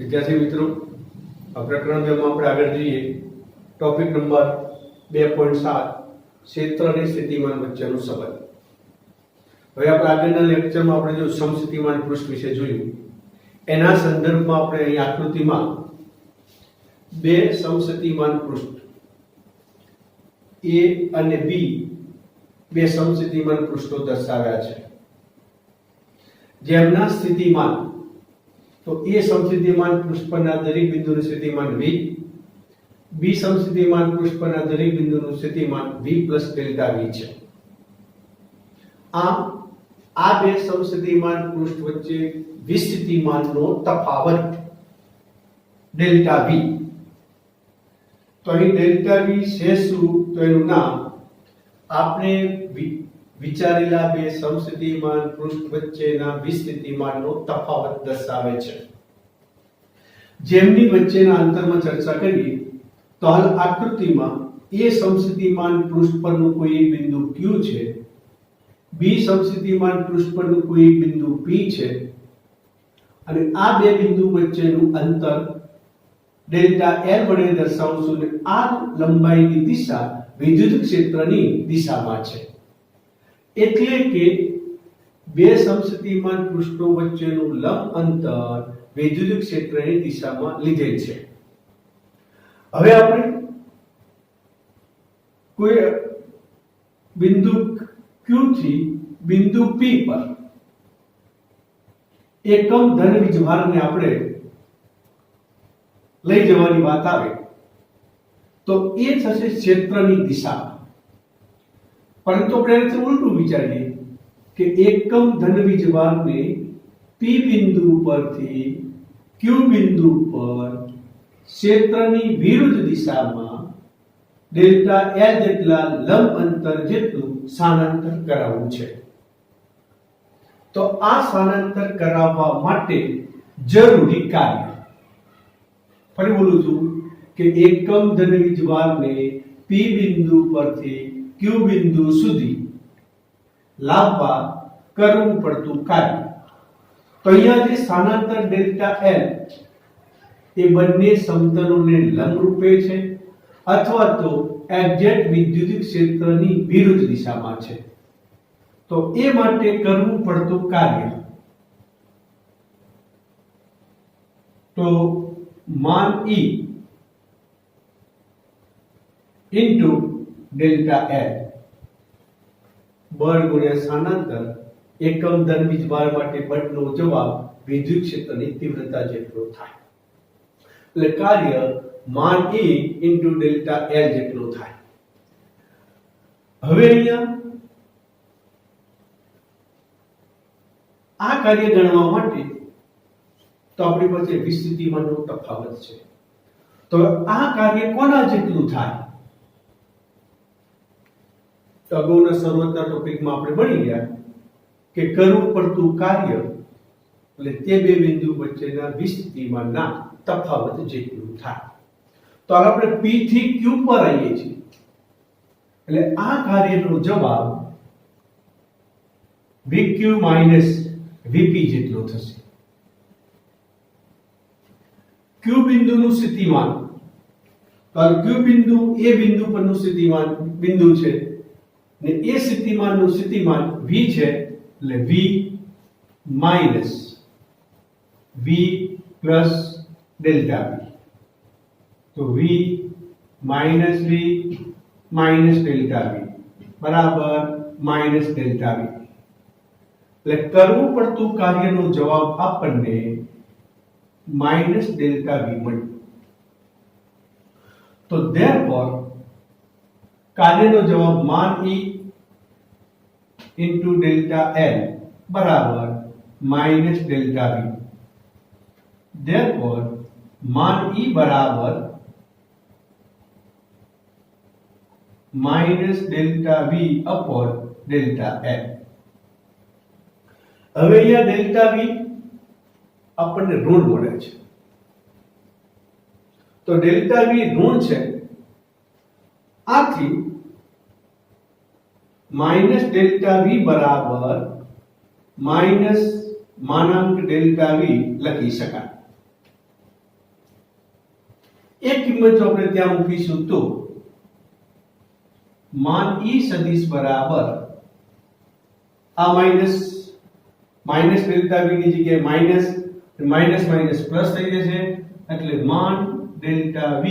વિદ્યાર્થી મિત્રો, આ પ્રકરણ 2 માં આપણે આગળ જઈએ. ટોપિક નંબર 2.7 ક્ષેત્રની સ્થિતિમાન વચ્ચેનો સંબંધ. હવે આપણે આગળના લેક્ચરમાં આપણે જો સમસ્થિતિમાન પૃષ્ઠ વિશે જોયું, એના સંદર્ભમાં આપણે અહીં આકૃતિમાં બે સમસ્થિતિમાન પૃષ્ઠ A અને B બે સમસ્થિતિમાન પૃષ્ઠો દર્શાવ્યા છે. જેમના સ્થિતિમાન તો A સમસ્થિતિમાન પૃષ્ઠ પરના દરેક બિંદુનું સ્થિતિમાન V, B સમસ્થિતિમાન પૃષ્ઠ પરના દરેક બિંદુનું સ્થિતિમાન V પ્લસ ડેલ્ટા V છે. આમ આ બે સમસ્થિતિમાન પૃષ્ઠ વચ્ચે વિસ્થિતિમાનનો તફાવત ડેલ્ટા V. તો અહીં ડેલ્ટા V છે શું? તો એનું નામ આપણે વિચારેલા બે સમસ્થિતિમાન પૃષ્ઠ વચ્ચેના વિસ્થિતિમાનનો તફાવત દર્શાવે છે. જેમની વચ્ચેના અંતરમાં ચર્ચા કરીએ તો હાલ આકૃતિમાં A સમસ્થિતિમાન પૃષ્ઠ પરનું કોઈ એક બિંદુ Q છે, B સમસ્થિતિમાન પૃષ્ઠ પરનું કોઈ એક બિંદુ P છે અને આ બે બિંદુ વચ્ચેનું અંતર ડેલ્ટા L વડે દર્શાવશું અને આ લંબાઈની દિશા વિદ્યુત ક્ષેત્રની દિશામાં છે. એટલે કે બે સમસ્થિતિમાન પૃષ્ઠો વચ્ચેનું લંબ અંતર વિદ્યુત ક્ષેત્રની દિશામાં લીધેલ છે. હવે આપણે કોઈ બિંદુ Q થી બિંદુ P પર એકમ ધન વીજભારને આપણે લઈ જવાની વાત આવે તો એ થશે ક્ષેત્રની દિશા. પરંતુ આપણે ઉલટું વિચારીએ કે એકમ ધન વીજભારને P બિંદુ પરથી Q બિંદુ પર ક્ષેત્રની વિરુદ્ધ દિશામાં ડેલ્ટા L જેટલા લંબ અંતર જેટલું સ્થાનાંતર કરાવવું છે. તો આ સ્થાનાંતર કરાવવા માટે જરૂરી કાર્ય, ફરી બોલું છું કે એકમ ધન વીજભારને P બિંદુ પરથી Q બિંદુ સુધી લાવવા કરવું પડતું કાર્ય. તો અહીંયા જે સ્થાનાંતર ડેલ્ટા L એ બંને સમતલોને લંબરૂપે છે અથવા તો એક્ઝેક્ટ વિદ્યુત ક્ષેત્રની વિરુદ્ધ દિશામાં છે. તો એ માટે કરવું પડતું કાર્ય તો માન E ઇન્ટુ ડેલ્ટા L બળ ગુણ્યા સ્થાનાંતર એકમ ધન વીજભાર માટે બળનો જવાબ વિદ્યુત ક્ષેત્રની તીવ્રતા જેટલો થાય. એટલે કાર્ય માન E ઇન્ટુ ડેલ્ટા L જેટલો થાય. હવે અહીંયા આ કાર્ય ગણવા માટે તો આપણી પાસે વિસ્થિતિમાનનો તફાવત છે. તો આ કાર્ય કોના જેટલું થાય? તો અગાઉના શરૂઆતના ટોપિકમાં આપણે ભણી ગયા કે કરવું પડતું કાર્ય એટલે તે બે બિંદુ વચ્ચેના વિસ્થિતિમાનના તફાવત જેટલું થાય. તો આપણે P થી Q પર આવીએ છીએ એટલે આ કાર્યનો જવાબ VQ માઈનસ VP જેટલો થશે. Q બિંદુનું સ્થિતિમાન તો Q બિંદુ એ બિંદુ પરનું સ્થિતિમાન બિંદુ છે ને એ સ્થિતિમાનનું સ્થિતિમાન V છે એટલે V minus V plus delta V. તો V minus V minus delta V બરાબર માઈનસ ડેલ્ટા V. એટલે કરવું પડતું કાર્યનો જવાબ આપણને માઈનસ ડેલ્ટા V મળ્યું. તો therefore કાર્યનો જવાબ માન E ઇન્ટુ ડેલ્ટા L બરાબર માઈનસ ડેલ્ટા V. therefore માન E બરાબર minus delta V upon delta L. હવે અહીંયા ડેલ્ટા V આપણને ઋણ મળે છે. તો ડેલ્ટા V ઋણ છે, આથી માઈનસ ડેલ્ટા V બરાબર માઈનસ માનાંક ડેલ્ટા V લખી શકાય. એ કિંમત જો આપણે ત્યાં મૂકીશું તો માન E સદિશ બરાબર આ માઇનસ ડેલ્ટા V ની જગ્યાએ માઇનસ માઇનસ પ્લસ થઈ જશે, એટલે માન delta V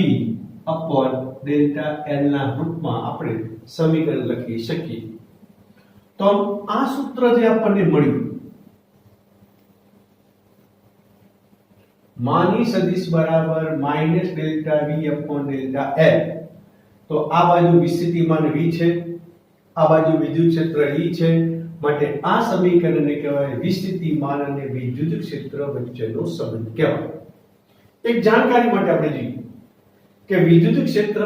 upon delta L ના રૂપમાં આપણે સમીકરણ લખી શકીએ. તો આ સૂત્ર જે આપણને મળ્યું, માન E સદિશ બરાબર minus delta V upon delta L, તો આ બાજુ વિસ્થિતિમાન V છે, આ બાજુ વિદ્યુત ક્ષેત્ર E છે, માટે આ સમીકરણને કહેવાય વિસ્થિતિમાન અને વિદ્યુત ક્ષેત્ર વચ્ચેનો સંબંધ કહેવાય. એક જાણકારી માટે આપણે જોઈએ કે વિદ્યુત ક્ષેત્ર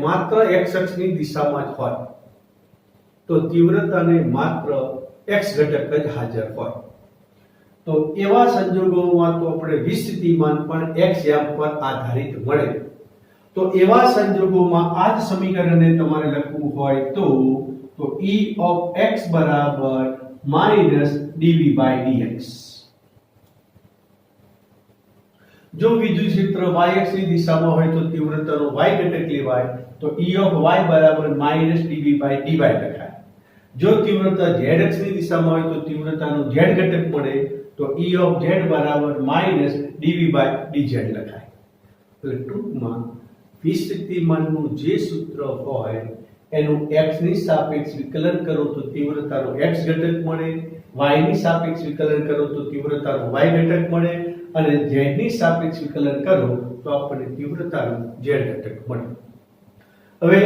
માત્ર x અક્ષની દિશામાં જ હોય તો તીવ્રતાને માત્ર x ઘટક જ હાજર હોય. તો એવા સંજોગોમાં તો આપણે વિસ્થિતિમાન પણ x યામ પર આધારિત મળે. તો એવા સંજોગોમાં આ જ સમીકરણને તમારે લખવું હોય તો E of x બરાબર માઈનસ dv/dx. જો વિદ્યુત ક્ષેત્ર y અક્ષની દિશામાં હોય તો તીવ્રતાનો y ઘટક લેવાય, તો E of y બરાબર માઈનસ dv/dy લખાય. જો તીવ્રતા z અક્ષની દિશામાં હોય તો તીવ્રતાનો z ઘટક મળે, તો E of z બરાબર માઈનસ dv/dz લખાય. એટલે ટૂંકમાં વિસ્થિતિમાનનું જે સૂત્ર હોય એનું x ની સાપેક્ષ વિકલન કરો તો તીવ્રતાનો x ઘટક મળે, y ની સાપેક્ષ વિકલન કરો તો તીવ્રતાનો y ઘટક મળે, અને z ની સાપેક્ષ વિકલન કરો તો આપણને તીવ્રતાનો z ઘટક મળે. હવે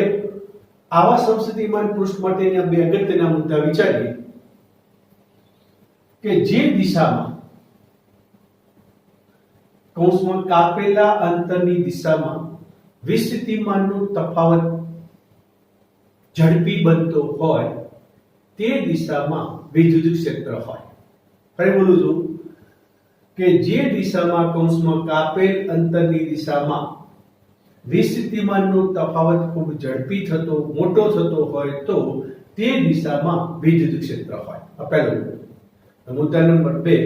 આવા સમસ્થિતિમાન પૃષ્ઠ માટેના બે અગત્યના મુદ્દા વિચારીએ કે જે દિશામાં કૌંસમાં કાપેલા અંતરની દિશામાં વિસ્થિતિમાનનો તફાવત ઝડપી બનતો હોય તે દિશામાં વિદ્યુત ક્ષેત્ર હોય. ફરી બોલું છું કે જે દિશામાં કૌંસમાં કાપેલ અંતરની દિશામાં વિસ્થિતિમાનનો તફાવત ખૂબ ઝડપી મોટો થતો હોય તો તે દિશામાં વિદ્યુત ક્ષેત્ર હોય. આ પહેલો મુદ્દા નંબર 2,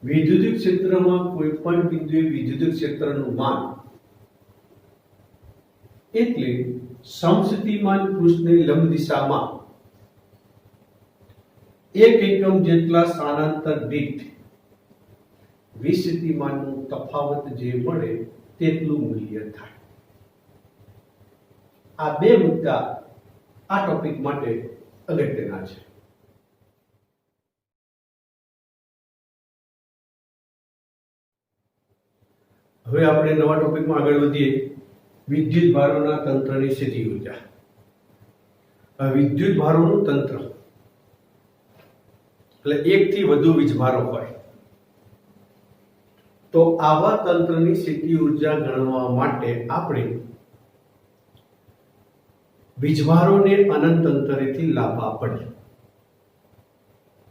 વિદ્યુત ક્ષેત્રમાં કોઈ પણ બિંદુએ વિદ્યુત ક્ષેત્રનું માન એટલે સમસ્થિતિમાન પૃષ્ઠની લંબ દિશામાં 1 એકમ જેટલા સ્થાનાંતર દીઠ વિસ્થિતિમાનનો તફાવત જે મળે તેટલું મૂલ્ય થાય. આ બે મુદ્દા આ ટોપિક માટે અગત્યના છે. હવે આપણે નવા ટોપિકમાં આગળ વધીએ. વિદ્યુત ભારોના તંત્રની સ્થિતિ ઊર્જા. વિદ્યુત ભારોનું તંત્ર એટલે એક થી વધુ વીજભારો હોય તો આવા તંત્રની સ્થિતિ ઊર્જા ગણવા માટે આપણે વીજભારોને અનંત અંતરેથી લાવવા પડે.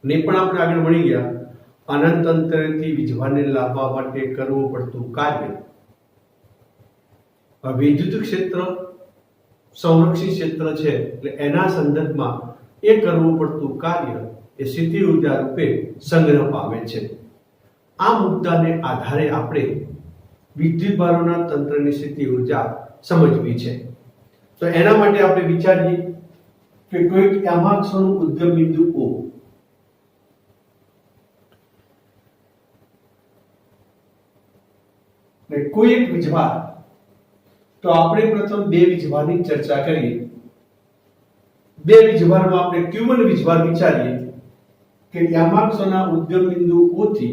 ને પણ આપણે આગળ મળી ગયા અનંત અંતરેથી વીજભારને લાવવા માટે કરવું પડતું કાર્ય વિદ્યુત ક્ષેત્ર સંરક્ષિત ક્ષેત્ર છે, એટલે એના સંદર્ભમાં એ કરવું પડતું કાર્ય એ સ્થિતિ ઊર્જા રૂપે સંગ્રહ પામે છે. આ મુદ્દાને આધારે આપણે વિદ્યુતભારોના તંત્રની સ્થિતિ ઊર્જા સમજવી છે. તો એના માટે આપણે વિચારીએ કે કોઈક યામાક્ષનું ઉદ્ગમ બિંદુ O ને કોઈ એક વીજભાર, તો આપણે પ્રથમ બે વીજભારની ચર્ચા કરીએ. બે વીજભારમાં આપણે Q1 વીજભાર વિચારીએ કે યામાક્ષના ઉદ્ગમ બિંદુ O થી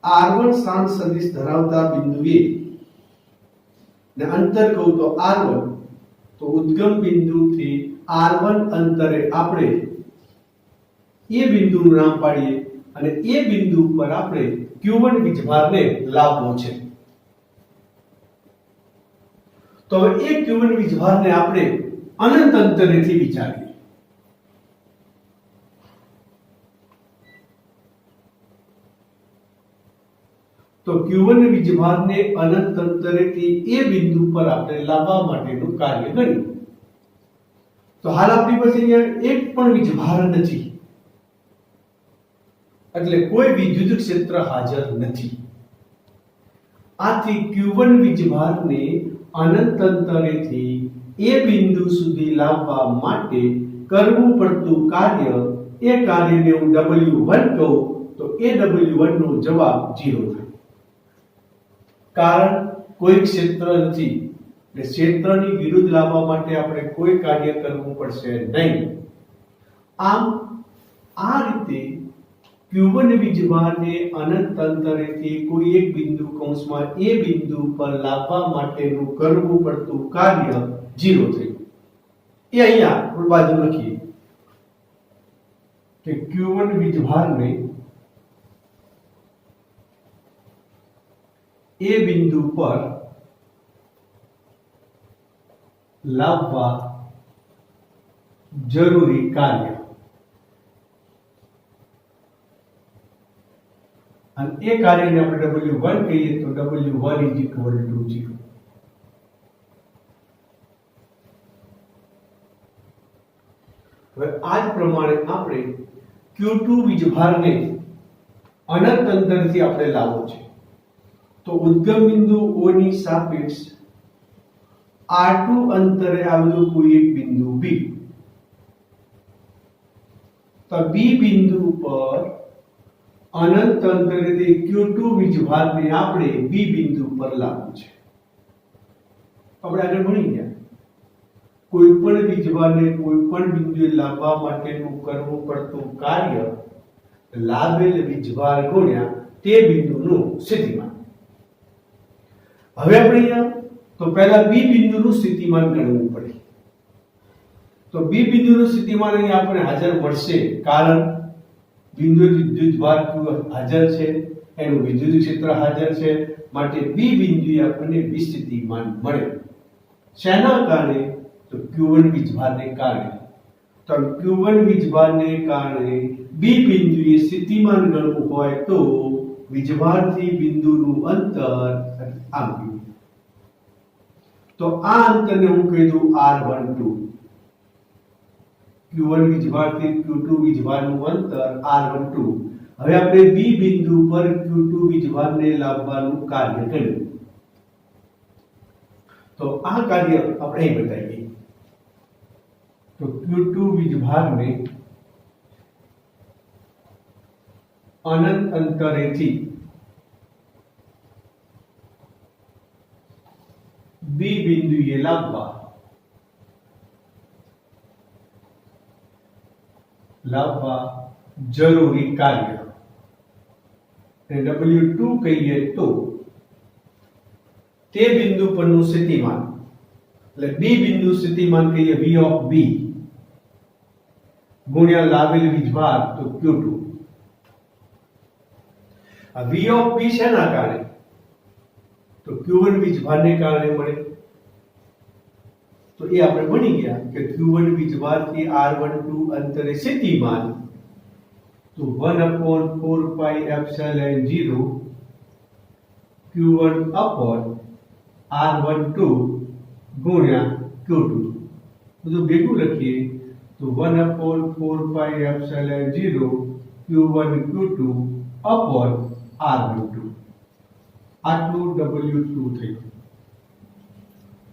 R1 સ્થાન સદિશ ધરાવતા બિંદુએ ને અંતર કહું તો R1, તો ઉદ્ગમ બિંદુથી R1 અંતરે આપણે એ બિંદુનું નામ પાડીએ અને એ બિંદુ પર આપણે Q1 વીજભારને લાવવો છે. તો હવે એ Q1 વીજભારને આપણે અનંત અંતરેથી વિચારીએ. તો Q1 વીજભારને અનંત અંતરેથી એ બિંદુ પર આપણે લાવવા માટેનું કાર્ય કર્યું. તો હાલ આપણી પાસે અહીંયા એક પણ વીજભાર નથી, એટલે કોઈ વિદ્યુત ક્ષેત્ર હાજર નથી. આથી Q1 વીજભારને અનંત અંતરેથી એ બિંદુ સુધી લાવવા માટે કરવું પડતું કાર્ય, એ કાર્યને હું W1 કહું તો એ W1 નો જવાબ 0 થાય. કારણ કોઈ ક્ષેત્ર નથી, એટલે ક્ષેત્રની વિરુદ્ધ લાવવા માટે આપણે કોઈ કાર્ય કરવું પડશે નહીં. આમ આ રીતે Q1 વીજભારને અનંત અંતરેથી કોઈ એક બિંદુ કૌંસમાં એ બિંદુ પર લાવવા માટેનું કરવું પડતું કાર્ય 0 થયું. એ અહીંયા બાજુ લખીએ કે Q1 વીજભારને એ બિંદુ પર લાવવા જરૂરી કાર્ય, અને એ કાર્યને આપણે W1 કહીએ તો W1 = 0. હવે આ જ પ્રમાણે આપણે Q2 વીજભારને અનંત અંતરથી આપણે લાવવો છે, તો ઉદ્ગમ બિંદુ O ની સાપેક્ષ R2 અંતરે આવેલું કોઈ એક બિંદુ B, તો B બિંદુ પર અનંત અંતરેથી Q2 વીજભારને આપણે B બિંદુ પર લાવવું છે. આપણે આગળ ભણી ગયા, કોઈ પણ વીજભારને કોઈ પણ બિંદુએ લાવવા માટેનું કરવું પડતું કાર્ય લાવેલ વીજભાર ગુણ્યા તે બિંદુનું સ્થિતિમાન. હવે આપણે અહીંયા તો પહેલા B બિંદુનું સ્થિતિમાન ગણવું પડે. તો B બિંદુનું સ્થિતિમાન અહીં આપણે હાજર મળશે, કારણ બિંદુ વિદ્યુતભાર Q હાજર છે, એનું વિદ્યુત ક્ષેત્ર હાજર છે, માટે B બિંદુએ આપણને વિસ્થિતિમાન મળે. શેના કારણે? તો Q1 વીજભારને કારણે. તો Q1 વીજભારને કારણે B બિંદુએ સ્થિતિમાન ગણવું હોય તો વીજભારથી બિંદુનું અંતર આપ્યું, તો આ અંતરને હું કહી દઉં R12. Q1 વીજભારથી Q2 વીજભારનું અંતર R12. હવે આપણે B બિંદુ પર Q2 વીજભારને લાવવાનું કાર્ય કર્યું, તો આ કાર્ય આપણે અહીં બતાવીએ. તો Q2 વીજભારને અનંત અંતરેથી B બિંદુએ લાવવા જરૂરી કાર્ય, W2 કહીએ તો તે બિંદુ પરનું સ્થિતિમાન, એટલે B બિંદુ સ્થિતિમાન કહીએ V of B ગુણ્યા લાવેલ વીજભાર તો Q2. આ V of B શેના કારણે? તો Q1 વીજભારને કારણે મળે. તો એ આપણે ભણી ગયા કે Q1 વીજભારથી R12 અંતરે સ્થિતિમાન, તો 1/4 pi epsilon 0 Q1 upon R12 ગુણ્યા Q2. બધું ભેગું લખીએ તો 1/4 pi epsilon 0 Q1 Q2 upon R12. આટલું W2 થયું.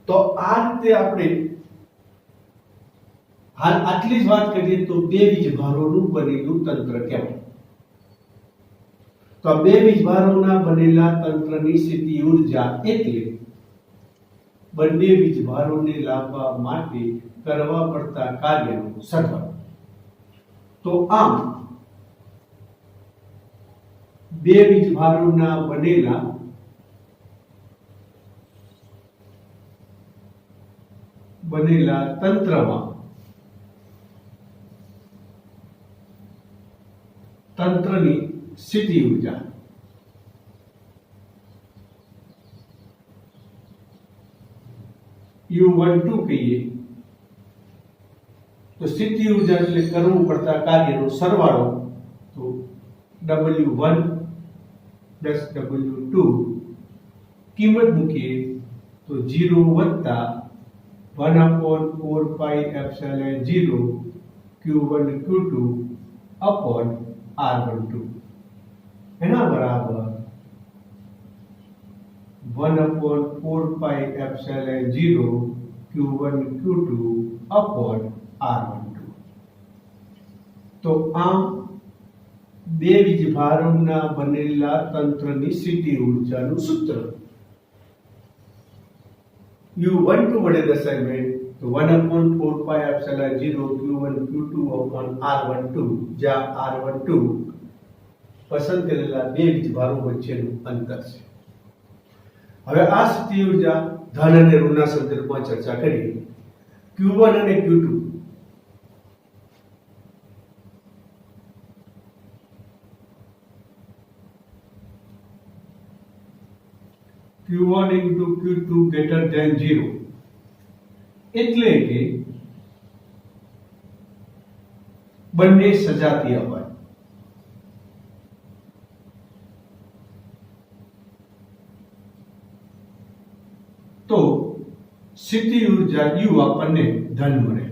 તો આ રીતે આપણે હાલ આટલી જ વાત કરીએ તો બે વીજભારોનું બનેલું તંત્ર કહેવાય. તો આ બે વીજભારોના બનેલા તંત્રની સ્થિતિ ઊર્જા એટલે બંને વીજભારોને લાવવા માટે કરવા પડતા કાર્યનો સરવાળો. તો આમ બે વીજભારોના બનેલા તંત્રમાં તંત્રની સ્થિતિ ઊર્જા U12 કહીએ તો સ્થિતિ ઊર્જા એટલે કરવું પડતા કાર્યનો સરવાળો, તો W1 પ્લસ W2 કિંમત મૂકીએ તો 0 + 1/4 pi epsilon 0 Q1 Q2 upon R12 એના બરાબર 1/4πε0 Q1 Q2 upon R12. તો આમ બે વીજભારોના બનેલા તંત્રની સ્થિતિ ઊર્જાનું સૂત્ર U12 વડે દર્શાવીએ તો 1/4πε0 Q1 Q2 upon R12, જ્યાં R12 પસંદ કરેલા બે વીજભારો વચ્ચેનું અંતર છે. હવે આ સ્થિતિ ઊર્જા ધન અને ઋણના સંદર્ભમાં ચર્ચા કરીએ. Q1 અને Q2 Q1 into Q2 greater than 0 એટલે કે બંને સજાતીય હોય. તો સ્થિતિ ઊર્જા U આપણને ધન મળે.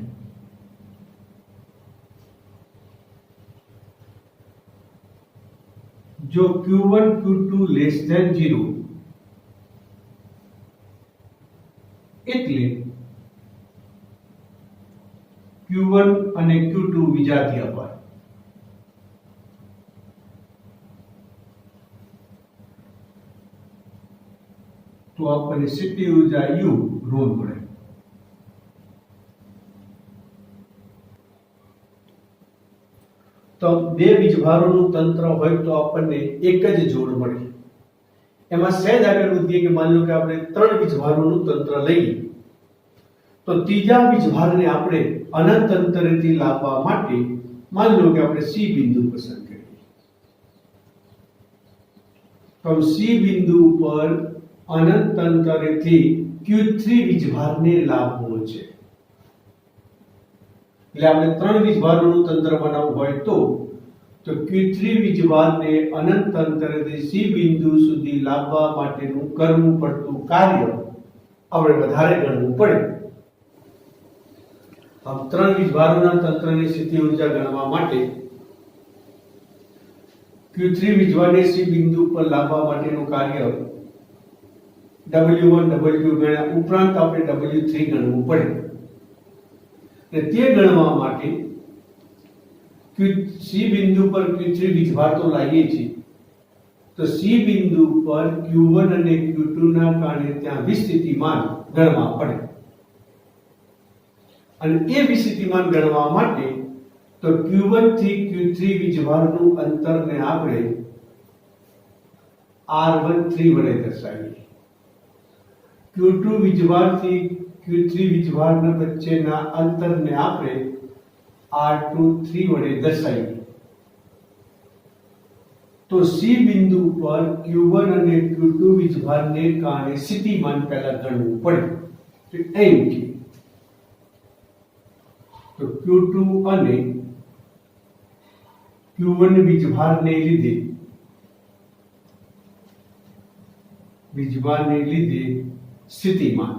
જો Q1 Q2 less than 0 એટલે Q1 અને Q2 વિજાતીય હોય. તો આપણને સ્થિતિ ઊર્જા U ઋણ મળે. તો બે વીજભારોનું તંત્ર હોય તો આપણને એક જ જોડ મળે. એમાં સહેજ આગળ વધીએ કે માની લો કે આપણે ત્રણ વીજભારોનું તંત્ર લઈએ તો ત્રીજા વીજભારને આપણે અનંત અંતરેથી લાવવા માટે માની લો કે આપણે C બિંદુ પસંદ કરીએ. તો C બિંદુ પર અનંત અંતરેથી Q3 વીજભારને લાવવો છે. એટલે આપણે ત્રણ વીજભારોનું તંત્ર બનાવવું હોય તો Q3 વીજભારને અનંત અંતરેથી C બિંદુ સુધી લાવવા માટેનું કરવું પડતું કાર્ય આપણે વધારે ગણવું પડે. આમ ત્રણ વીજભારોના તંત્રની સ્થિતિ ઊર્જા ગણવા માટે Q3 વીજભારને C બિંદુ પર લાવવા માટેનું કાર્ય W1 W2 ગણ્યા ઉપરાંત આપણે W3 ગણવું પડે. અને તે ગણવા માટે C બિંદુ પર Q3 વીજભાર તો લાવીએ છીએ તો C બિંદુ પર Q1 અને Q2 ના કારણે ત્યાં વિસ્થિતિમાન ગણવા પડે. અને એ વિસ્થિતિમાન ગણવા માટે તો Q1 થી Q3 વીજભારનું અંતરને આપણે R13 વડે દર્શાવીએ. Q2 વીજભારથી Q3 વીજભારના વચ્ચેના અંતરને આપણે R23 વડે દર્શાવીએ. તો C બિંદુ પર Q1 અને Q2 વીજભારને કારણે સ્થિતિમાન પહેલા ગણવું પડે. એમ કે તો Q2 અને Q1 વીજભારને લીધે સ્થિતિમાન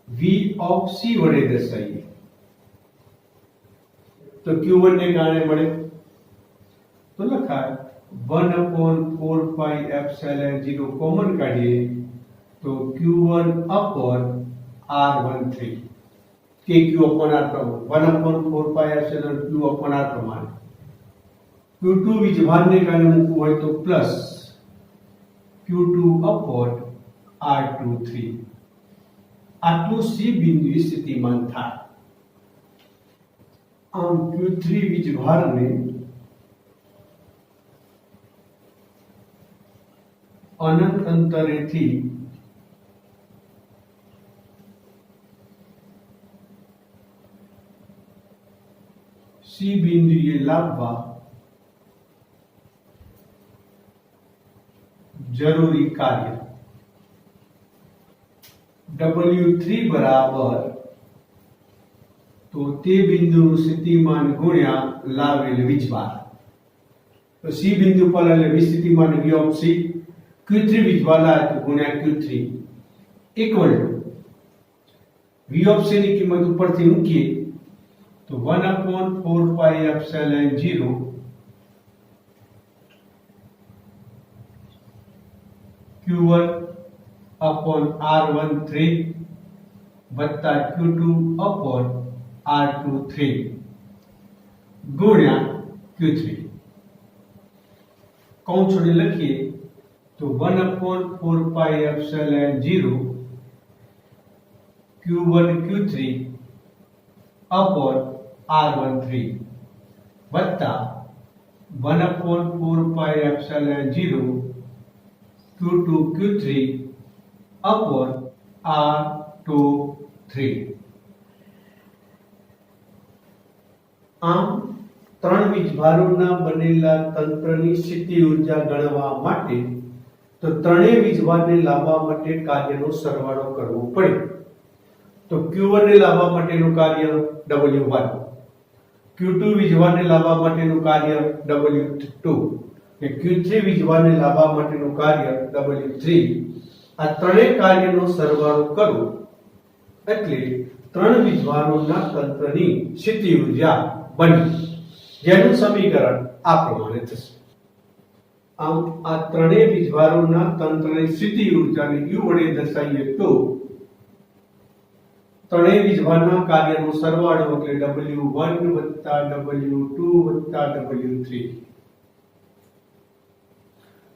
V of C વડે દર્શાવીએ. તો Q1 ને કારણે મળે તો લખાય 1/4πε0 કોમન કાઢીએ તો Q1 upon R13 કે Q upon R પ્રમાણે 1/4πε0 Q upon R પ્રમાણે Q2 વીજભારને કારણે મૂકવું હોય તો પ્લસ Q2 upon R23 આટલું C બિંદુએ સ્થિતિમાન થાય. આમ Q3 વીજભારને અનંત અંતરેથી C બિંદુએ લાવવા જરૂરી કાર્ય W3 બરાબર તો તે બિંદુનું સ્થિતિમાન ગુણ્યા લાવેલ વીજભાર. તો C બિંદુ પર એટલે વિસ્થિતિમાન V of C, Q3 વીજભાર લાવે તો ગુણ્યા Q3 equal to V of C ની કિંમત ઉપરથી મૂકીએ તો 1/4πε0 Q1 upon R13 વત્તા Q2 upon R23 ગુણ્યા Q3. કૌંસ છોડી લખીએ તો 1 upon 4 pi epsilon 0 Q1 Q3 upon R13 વત્તા 1 upon 4 pi epsilon 0 Q2 Q3 upon R23. આમ ત્રણ વીજભારોના બનેલા તંત્રની સ્થિતિ ઊર્જા ગણવા માટે તો ત્રણેય વીજભારને લાવવા માટે કાર્યનો સરવાળો કરવો પડે. તો Q1 ને લાવવા માટેનું કાર્ય W1, Q2 વીજભારને લાવવા માટેનું કાર્ય W2 અને Q3 વીજભારને લાવવા માટેનું કાર્ય W3. આ ત્રણેય કાર્યનો સરવાળો કરો એટલે ત્રણ વીજભારોના તંત્રની સ્થિતિ ઊર્જા બને, જેનું સમીકરણ આ પ્રમાણે થશે. આમ આ ત્રણેય વીજભારોના તંત્રની સ્થિતિ ઊર્જાને U વડે દર્શાવીએ તો ત્રણેય વીજભારના કાર્યનો સરવાળો એટલે W1 વત્તા W2 વત્તા W3.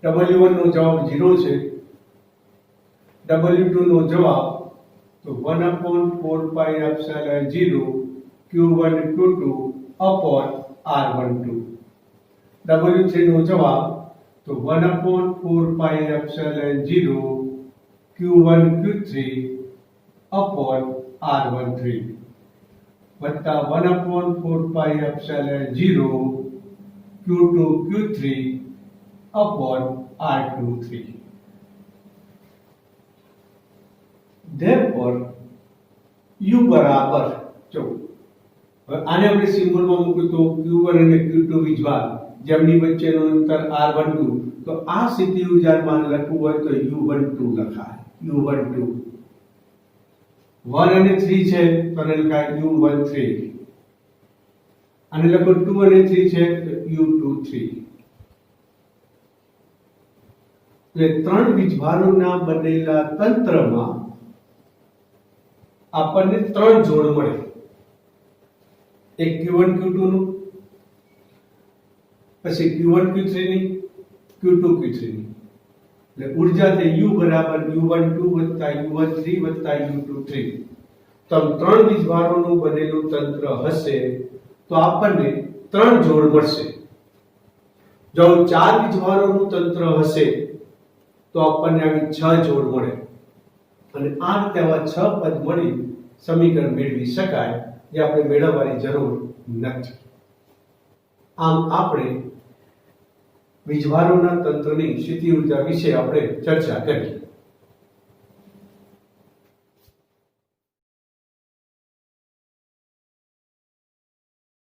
W1 નો જવાબ 0 છે, W2 નો જવાબ તો 1 upon 4 pi epsilon 0 Q1 Q2 upon R12. W3 નો જવાબ તો 1 upon 4 pi epsilon 0 Q1 Q3 upon R13 વત્તા 1 upon 4 pi epsilon 0 Q2 Q3 upon R23. Therefore U બરાબર જો આને આપણે સિમ્બોલમાં મૂકીએ તો Q1 અને Q2 વીજભાર જેમની વચ્ચેનું અંતર R12, તો આ સ્થિતિ ઊર્જામાં લખવું હોય તો U12 લખાય. U12 1 અને 3 છે તો એને લખાય U13, અને લખો 2 અને 3 છે તો U23. એટલે ત્રણ વીજભારોના બનેલા તંત્રમાં આપણને ત્રણ જોડ મળે, એક Q1 Q2 નું, પછી Q1 Q3 ની, Q2 Q3 ની. એટલે ઊર્જા તે U બરાબર U12 વત્તા U13 વત્તા U23. તો ત્રણ વીજભારોનું બનેલું તંત્ર હશે તો આપણને ત્રણ જોડ મળશે. જો ચાર વીજભારોનું તંત્ર હશે તો આપણને આવી 6 જોડ મળે, અને આ રીતે આવા 6 પદ મળી સમીકરણ મેળવી શકાય, જે આપણે મેળવવાની જરૂર નથી. આમ આપણે વીજભારોના તંત્રની સ્થિતિ ઊર્જા વિશે આપણે ચર્ચા કરી.